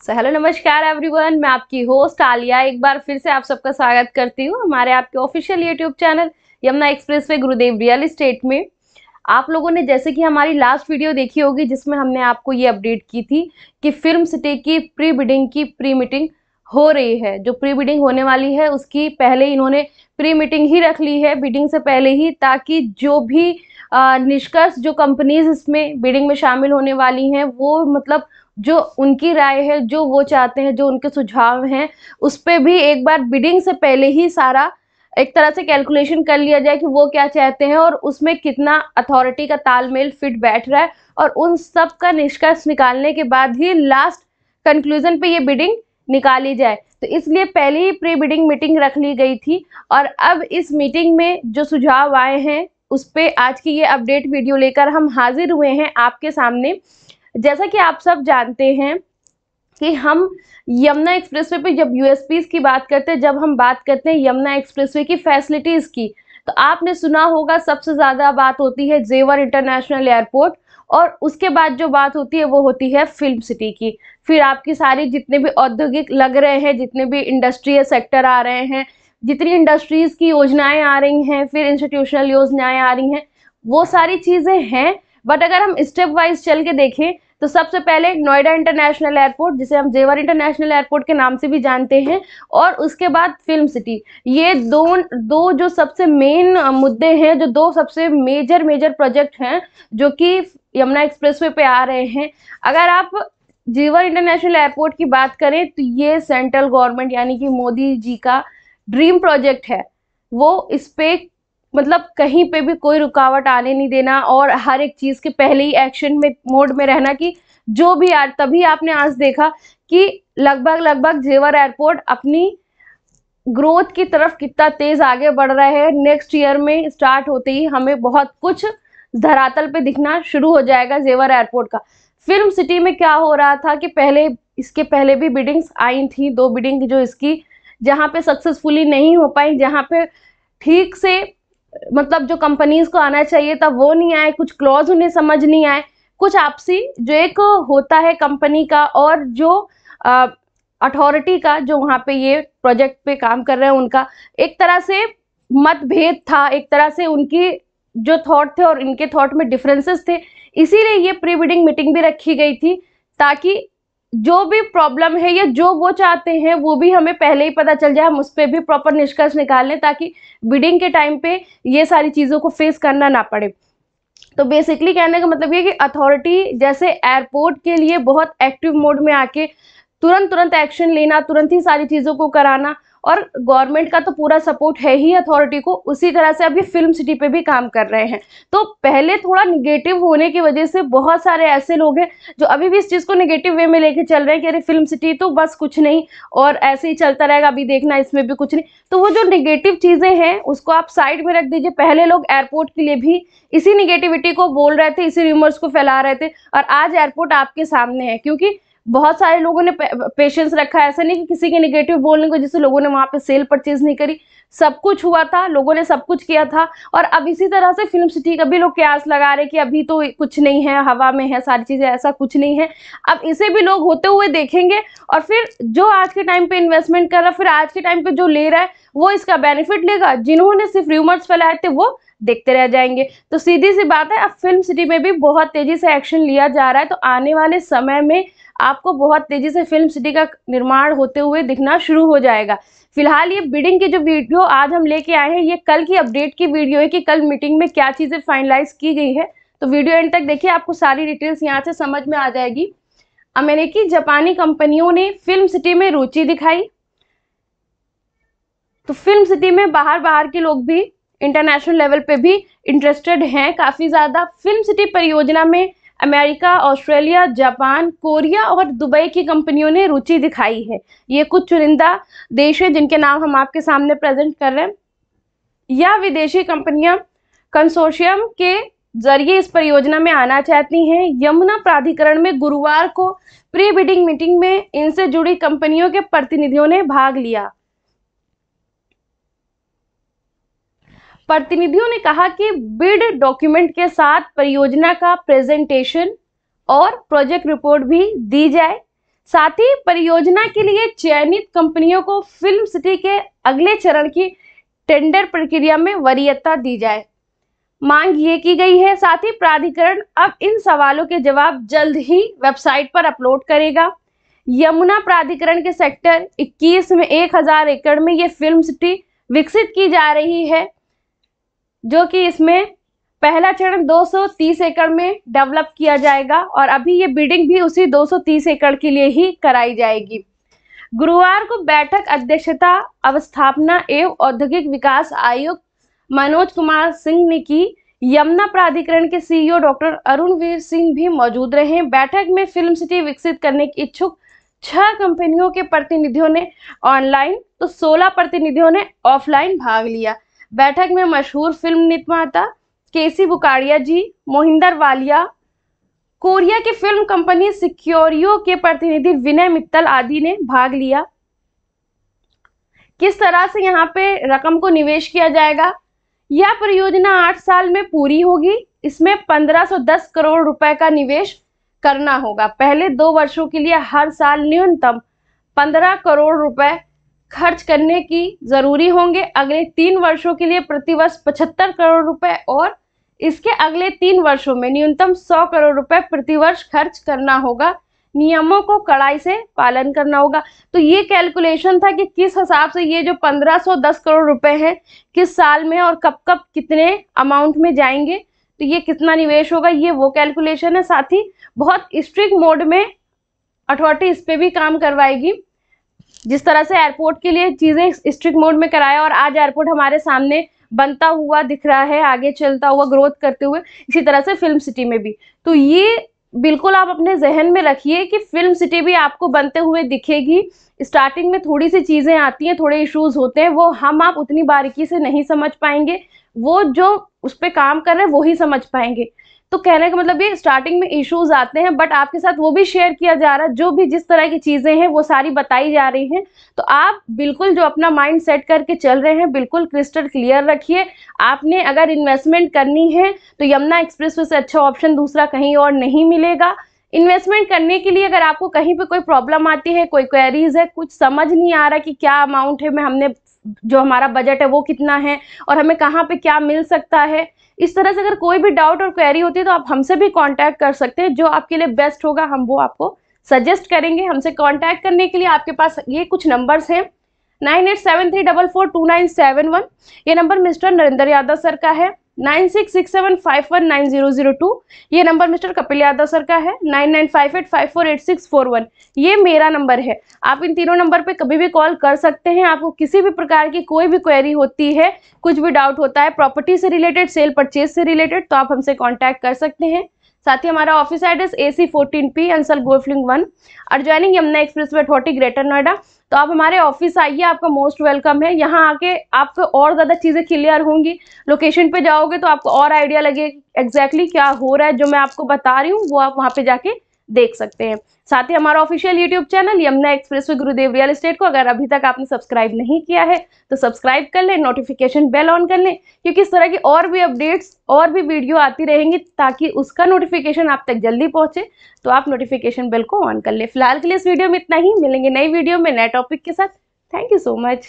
Hello नमस्कार everyone, मैं आपकी होस्ट आलिया एक बार फिर से आप सबका स्वागत करती हूँ हमारे आपके official YouTube channel Yamuna expressway गुरुदेव रियल एस्टेट में। आप लोगों ने जैसे कि हमारी लास्ट वीडियो देखी होगी जिसमें हमने आपको ये अपडेट की थी कि फिल्म सिटी की प्री बिडिंग की प्री मीटिंग हो रही है। जो प्री बिडिंग होने वाली है उसकी पहले इन्होंने प्री मीटिंग ही रख ली है बिडिंग से पहले ही, ताकि जो भी निष्कर्ष जो कंपनीज इसमें बिडिंग में शामिल होने वाली हैं वो मतलब जो उनकी राय है, जो वो चाहते हैं, जो उनके सुझाव हैं, उस पर भी एक बार बिडिंग से पहले ही सारा एक तरह से कैलकुलेशन कर लिया जाए कि वो क्या चाहते हैं और उसमें कितना अथॉरिटी का तालमेल फिट बैठ रहा है, और उन सब का निष्कर्ष निकालने के बाद ही लास्ट कंक्लूजन पे ये बिडिंग निकाली जाए। तो इसलिए पहले ही प्री बिडिंग मीटिंग रख ली गई थी और अब इस मीटिंग में जो सुझाव आए हैं उस पे आज की ये अपडेट वीडियो लेकर हम हाजिर हुए हैं आपके सामने। जैसा कि आप सब जानते हैं कि हम यमुना एक्सप्रेसवे पे जब यूएसपीज की बात करते हैं, जब हम बात करते हैं यमुना एक्सप्रेसवे की फैसिलिटीज़ की, तो आपने सुना होगा सबसे ज़्यादा बात होती है जेवर इंटरनेशनल एयरपोर्ट, और उसके बाद जो बात होती है वो होती है फिल्म सिटी की। फिर आपकी सारी जितने भी औद्योगिक लग रहे हैं, जितने भी इंडस्ट्रियल सेक्टर आ रहे हैं, जितनी इंडस्ट्रीज़ की योजनाएँ आ रही हैं, फिर इंस्टीट्यूशनल योजनाएँ आ रही हैं, वो सारी चीज़ें हैं। बट अगर हम स्टेप वाइज चल के देखें तो सबसे पहले नोएडा इंटरनेशनल एयरपोर्ट, जिसे हम जेवर इंटरनेशनल एयरपोर्ट के नाम से भी जानते हैं, और उसके बाद फिल्म सिटी। ये दो जो सबसे मेन मुद्दे हैं, जो दो सबसे मेजर प्रोजेक्ट हैं जो कि यमुना एक्सप्रेसवे पे आ रहे हैं। अगर आप जेवर इंटरनेशनल एयरपोर्ट की बात करें तो ये सेंट्रल गवर्नमेंट यानी कि मोदी जी का ड्रीम प्रोजेक्ट है। वो इस पे मतलब कहीं पे भी कोई रुकावट आने नहीं देना और हर एक चीज़ के पहले ही एक्शन में मोड में रहना कि जो भी आज, तभी आपने आज देखा कि लगभग जेवर एयरपोर्ट अपनी ग्रोथ की तरफ कितना तेज आगे बढ़ रहा है। नेक्स्ट ईयर में स्टार्ट होते ही हमें बहुत कुछ धरातल पे दिखना शुरू हो जाएगा जेवर एयरपोर्ट का। फिल्म सिटी में क्या हो रहा था कि पहले इसके पहले भी बिडिंग्स आई थी, 2 बिडिंग जो इसकी, जहाँ पे सक्सेसफुली नहीं हो पाई, जहाँ पे ठीक से मतलब जो कंपनीज को आना चाहिए था वो नहीं आए, कुछ क्लॉज उन्हें समझ नहीं आए, कुछ आपसी जो एक होता है कंपनी का और जो अथॉरिटी का, जो वहाँ पे ये प्रोजेक्ट पे काम कर रहे हैं, उनका एक तरह से मतभेद था, एक तरह से उनकी जो थॉट थे और इनके थॉट में डिफरेंसेस थे। इसीलिए ये प्री बिडिंग मीटिंग भी रखी गई थी ताकि जो भी प्रॉब्लम है या जो वो चाहते हैं वो भी हमें पहले ही पता चल जाए, हम उस पर भी प्रॉपर निष्कर्ष निकाल लें ताकि बिडिंग के टाइम पे ये सारी चीज़ों को फेस करना ना पड़े। तो बेसिकली कहने का मतलब ये कि अथॉरिटी जैसे एयरपोर्ट के लिए बहुत एक्टिव मोड में आके तुरंत एक्शन लेना, तुरंत ही सारी चीज़ों को कराना, और गवर्नमेंट का तो पूरा सपोर्ट है ही अथॉरिटी को, उसी तरह से अभी फिल्म सिटी पे भी काम कर रहे हैं। तो पहले थोड़ा निगेटिव होने की वजह से बहुत सारे ऐसे लोग हैं जो अभी भी इस चीज़ को निगेटिव वे में लेके चल रहे हैं कि अरे फिल्म सिटी तो बस कुछ नहीं और ऐसे ही चलता रहेगा, अभी देखना इसमें भी कुछ नहीं। तो वो जो निगेटिव चीज़ें हैं उसको आप साइड में रख दीजिए। पहले लोग एयरपोर्ट के लिए भी इसी निगेटिविटी को बोल रहे थे, इसी रूमर्स को फैला रहे थे, और आज एयरपोर्ट आपके सामने है। क्योंकि बहुत सारे लोगों ने पेशेंस रखा है, ऐसा नहीं कि किसी के नेगेटिव बोलने को जिससे लोगों ने वहां पे सेल परचेज नहीं करी, सब कुछ हुआ था, लोगों ने सब कुछ किया था। और अब इसी तरह से फिल्म सिटी का भी लोग कयास लगा रहे कि अभी तो कुछ नहीं है, हवा में है सारी चीजें, ऐसा कुछ नहीं है। अब इसे भी लोग होते हुए देखेंगे और फिर जो आज के टाइम पे इन्वेस्टमेंट कर रहा है, फिर आज के टाइम पे जो ले रहा है वो इसका बेनिफिट लेगा, जिन्होंने सिर्फ रूमर्स फैलाए थे वो देखते रह जाएंगे। तो सीधी सी बात है, अब फिल्म सिटी में भी बहुत तेजी से एक्शन लिया जा रहा है। तो आने वाले समय में आपको बहुत तेजी से फिल्म सिटी का निर्माण होते हुए दिखना शुरू हो जाएगा। फिलहाल ये बिडिंग की जो वीडियो आज हम लेके आए हैं ये कल की अपडेट की वीडियो है कि कल मीटिंग में क्या चीज़ें फाइनलाइज की गई है। तो वीडियो एंड तक देखिए, आपको सारी डिटेल्स यहाँ से समझ में आ जाएगी। अमेरिकी जापानी कंपनियों ने फिल्म सिटी में रुचि दिखाई। तो फिल्म सिटी में बाहर के लोग भी इंटरनेशनल लेवल पे भी इंटरेस्टेड हैं काफ़ी ज़्यादा। फिल्म सिटी परियोजना में अमेरिका, ऑस्ट्रेलिया, जापान, कोरिया और दुबई की कंपनियों ने रुचि दिखाई है। ये कुछ चुनिंदा देश हैं जिनके नाम हम आपके सामने प्रेजेंट कर रहे हैं। यह विदेशी कंपनियां कंसोर्शियम के जरिए इस परियोजना में आना चाहती हैं। यमुना प्राधिकरण में गुरुवार को प्री बिडिंग मीटिंग में इनसे जुड़ी कंपनियों के प्रतिनिधियों ने भाग लिया। प्रतिनिधियों ने कहा कि बिड डॉक्यूमेंट के साथ परियोजना का प्रेजेंटेशन और प्रोजेक्ट रिपोर्ट भी दी जाए। साथ ही परियोजना के लिए चयनित कंपनियों को फिल्म सिटी के अगले चरण की टेंडर प्रक्रिया में वरीयता दी जाए, मांग ये की गई है। साथ ही प्राधिकरण अब इन सवालों के जवाब जल्द ही वेबसाइट पर अपलोड करेगा। यमुना प्राधिकरण के सेक्टर 21 में 1000 एकड़ में ये फिल्म सिटी विकसित की जा रही है, जो कि इसमें पहला चरण 230 एकड़ में डेवलप किया जाएगा और अभी ये बिडिंग भी उसी 230 एकड़ के लिए ही कराई जाएगी। गुरुवार को बैठक अध्यक्षता अवस्थापना एवं औद्योगिक विकास आयुक्त मनोज कुमार सिंह ने की। यमुना प्राधिकरण के सीईओ डॉक्टर अरुणवीर सिंह भी मौजूद रहे। बैठक में फिल्म सिटी विकसित करने की इच्छुक 6 कंपनियों के प्रतिनिधियों ने ऑनलाइन तो 16 प्रतिनिधियों ने ऑफलाइन भाग लिया। बैठक में मशहूर फिल्म निर्माता केसी बुकाड़िया जी, मोहिंदर वालिया, कोरिया की फिल्म कंपनी सिक्योरियो के प्रतिनिधि विनय मित्तल आदि ने भाग लिया। किस तरह से यहाँ पे रकम को निवेश किया जाएगा? यह परियोजना 8 साल में पूरी होगी। इसमें 1510 करोड़ रुपए का निवेश करना होगा। पहले 2 वर्षों के लिए हर साल न्यूनतम 15 करोड़ रुपए खर्च करने की जरूरी होंगे। अगले 3 वर्षों के लिए प्रतिवर्ष 75 करोड़ रुपए और इसके अगले 3 वर्षों में न्यूनतम 100 करोड़ रुपए प्रतिवर्ष खर्च करना होगा। नियमों को कड़ाई से पालन करना होगा। तो ये कैलकुलेशन था कि किस हिसाब से ये जो 1510 करोड़ रुपए हैं किस साल में और कब कब कितने अमाउंट में जाएंगे, तो ये कितना निवेश होगा, ये वो कैलकुलेशन है। साथ ही बहुत स्ट्रिक्ट मोड में अथॉरिटी इस पे भी काम करवाएगी। जिस तरह से एयरपोर्ट के लिए चीजें स्ट्रिक्ट मोड में कराया और आज एयरपोर्ट हमारे सामने बनता हुआ दिख रहा है, आगे चलता हुआ ग्रोथ करते हुए, इसी तरह से फिल्म सिटी में भी। तो ये बिल्कुल आप अपने जहन में रखिए कि फिल्म सिटी भी आपको बनते हुए दिखेगी। स्टार्टिंग में थोड़ी सी चीजें आती हैं, थोड़े इश्यूज होते हैं, वो हम आप उतनी बारीकी से नहीं समझ पाएंगे, वो जो उस पर काम कर रहे हैं वो ही समझ पाएंगे। तो कहने का मतलब ये स्टार्टिंग में इश्यूज आते हैं, बट आपके साथ वो भी शेयर किया जा रहा है, जो भी जिस तरह की चीजें हैं वो सारी बताई जा रही हैं। तो आप बिल्कुल जो अपना माइंड सेट करके चल रहे हैं बिल्कुल क्रिस्टल क्लियर रखिए। आपने अगर इन्वेस्टमेंट करनी है तो यमुना एक्सप्रेसवे से अच्छा ऑप्शन दूसरा कहीं और नहीं मिलेगा। इन्वेस्टमेंट करने के लिए अगर आपको कहीं पे कोई प्रॉब्लम आती है, कोई क्वेरीज है, कुछ समझ नहीं आ रहा कि क्या अमाउंट है, में हमने जो हमारा बजट है वो कितना है और हमें कहाँ पे क्या मिल सकता है, इस तरह से अगर कोई भी डाउट और क्वेरी होती है तो आप हमसे भी कांटेक्ट कर सकते हैं। जो आपके लिए बेस्ट होगा हम वो आपको सजेस्ट करेंगे। हमसे कांटेक्ट करने के लिए आपके पास ये कुछ नंबर्स हैं। 9873442971 ये number mister Narendra Yadav sir का है। 9667519002 ये number mister Kapil Yadav sir का है। 9958548641 ये मेरा नंबर है। आप इन तीनों नंबर पे कभी भी कॉल कर सकते हैं। आपको किसी भी प्रकार की कोई भी क्वेरी होती है, कुछ भी डाउट होता है प्रॉपर्टी से रिलेटेड, सेल परचेज से रिलेटेड, तो आप हमसे कॉन्टैक्ट कर सकते हैं। साथ ही हमारा office address AC14P Ansal golf link 1 adjoining Yamuna expressway authority greater Noida. तो आप हमारे ऑफिस आइए, आपका मोस्ट वेलकम है। यहाँ आके आपको और ज़्यादा चीज़ें क्लियर होंगी। लोकेशन पे जाओगे तो आपको और आइडिया लगेगा एग्जैक्टली क्या हो रहा है। जो मैं आपको बता रही हूँ वो आप वहाँ पे जाके देख सकते हैं। साथ ही हमारा official YouTube channel Yamuna expressway गुरुदेव रियल एस्टेट को अगर अभी तक आपने सब्सक्राइब नहीं किया है तो सब्सक्राइब कर लें, नोटिफिकेशन बेल ऑन कर लें, क्योंकि इस तरह की और भी अपडेट्स और भी वीडियो आती रहेंगी ताकि उसका नोटिफिकेशन आप तक जल्दी पहुंचे। तो आप नोटिफिकेशन बेल को ऑन कर लें। फिलहाल के लिए इस वीडियो में इतना ही, मिलेंगे नई वीडियो में नए टॉपिक के साथ। Thank you so much.